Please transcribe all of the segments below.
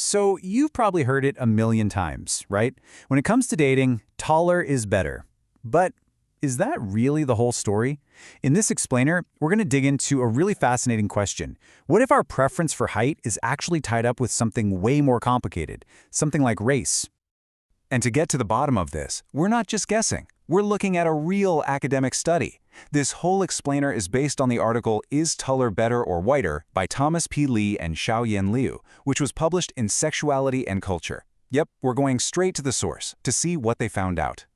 So you've probably heard it a million times, right? When it comes to dating, taller is better. But is that really the whole story? In this explainer, we're going to dig into a really fascinating question. What if our preference for height is actually tied up with something way more complicated, something like race? And to get to the bottom of this, we're not just guessing. We're looking at a real academic study. This whole explainer is based on the article Is Taller Better or Whiter by Thomas P. Lee and Xiaoyan Liu, which was published in Sexuality and Culture. Yep, we're going straight to the source to see what they found out.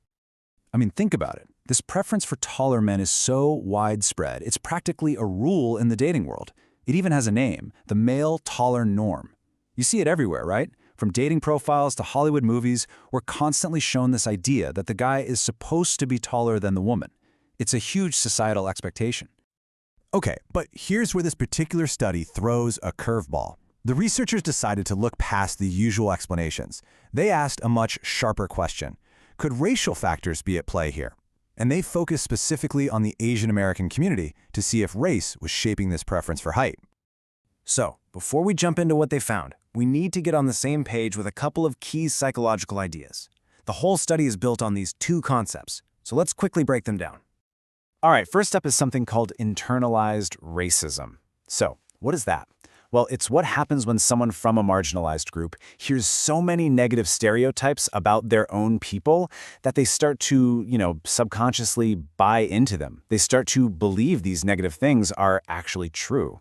I mean, think about it. This preference for taller men is so widespread, it's practically a rule in the dating world. It even has a name, the male taller norm. You see it everywhere, right? From dating profiles to Hollywood movies, we're constantly shown this idea that the guy is supposed to be taller than the woman. It's a huge societal expectation. Okay, but here's where this particular study throws a curveball. The researchers decided to look past the usual explanations. They asked a much sharper question. Could racial factors be at play here? And they focused specifically on the Asian American community to see if race was shaping this preference for height. So, before we jump into what they found, we need to get on the same page with a couple of key psychological ideas. The whole study is built on these two concepts, so let's quickly break them down. All right, first up is something called internalized racism. So, what is that? Well, it's what happens when someone from a marginalized group hears so many negative stereotypes about their own people that they start to, subconsciously buy into them. They start to believe these negative things are actually true.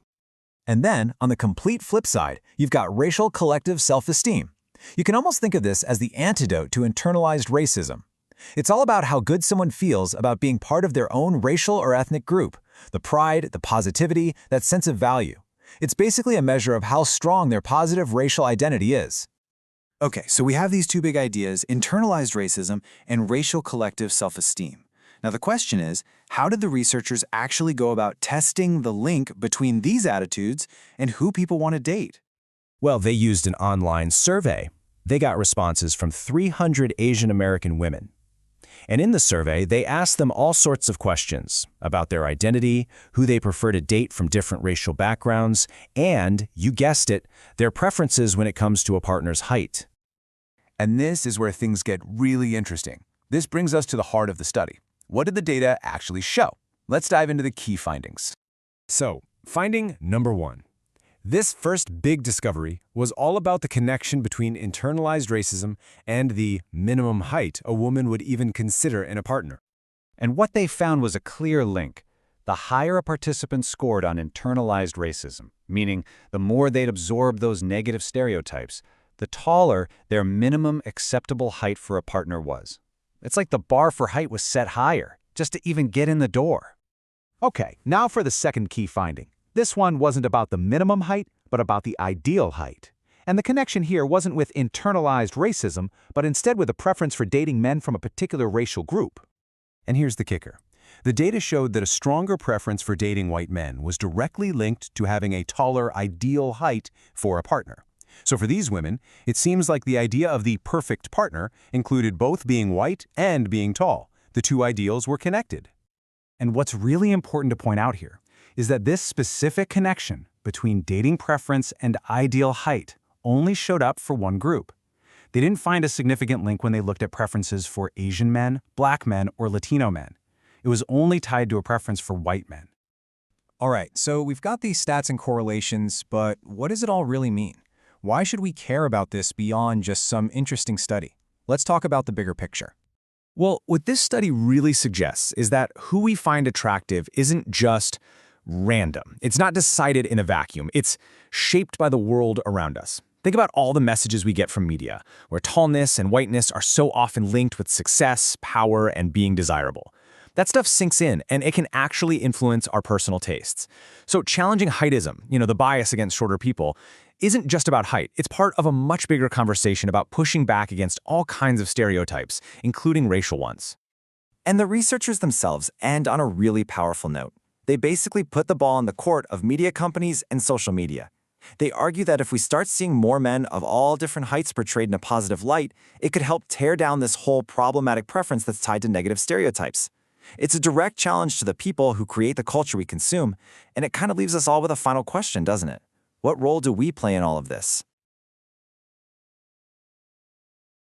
And then, on the complete flip side, you've got racial collective self-esteem. You can almost think of this as the antidote to internalized racism. It's all about how good someone feels about being part of their own racial or ethnic group, the pride, the positivity, that sense of value. It's basically a measure of how strong their positive racial identity is. Okay, so we have these two big ideas, internalized racism and racial collective self-esteem. Now the question is, how did the researchers actually go about testing the link between these attitudes and who people want to date? Well, they used an online survey. They got responses from 300 Asian American women. And in the survey, they asked them all sorts of questions about their identity, who they prefer to date from different racial backgrounds, and, you guessed it, their preferences when it comes to a partner's height. And this is where things get really interesting. This brings us to the heart of the study. What did the data actually show? Let's dive into the key findings. So, finding number 1. This first big discovery was all about the connection between internalized racism and the minimum height a woman would even consider in a partner. And what they found was a clear link. The higher a participant scored on internalized racism, meaning the more they'd absorbed those negative stereotypes, the taller their minimum acceptable height for a partner was. It's like the bar for height was set higher, just to even get in the door. Okay, now for the second key finding. This one wasn't about the minimum height, but about the ideal height. And the connection here wasn't with internalized racism, but instead with a preference for dating men from a particular racial group. And here's the kicker. The data showed that a stronger preference for dating white men was directly linked to having a taller ideal height for a partner. So for these women, it seems like the idea of the perfect partner included both being white and being tall. The two ideals were connected. And what's really important to point out here is that this specific connection between dating preference and ideal height only showed up for one group. They didn't find a significant link when they looked at preferences for Asian men, Black men, or Latino men. It was only tied to a preference for white men. All right, so we've got these stats and correlations, but what does it all really mean? Why should we care about this beyond just some interesting study? Let's talk about the bigger picture. Well, what this study really suggests is that who we find attractive isn't just random. It's not decided in a vacuum. It's shaped by the world around us. Think about all the messages we get from media, where tallness and whiteness are so often linked with success, power, and being desirable. That stuff sinks in, and it can actually influence our personal tastes. So challenging heightism, the bias against shorter people, isn't just about height. It's part of a much bigger conversation about pushing back against all kinds of stereotypes, including racial ones. And the researchers themselves end on a really powerful note. They basically put the ball in the court of media companies and social media. They argue that if we start seeing more men of all different heights portrayed in a positive light, it could help tear down this whole problematic preference that's tied to negative stereotypes. It's a direct challenge to the people who create the culture we consume, and it kind of leaves us all with a final question, doesn't it? What role do we play in all of this?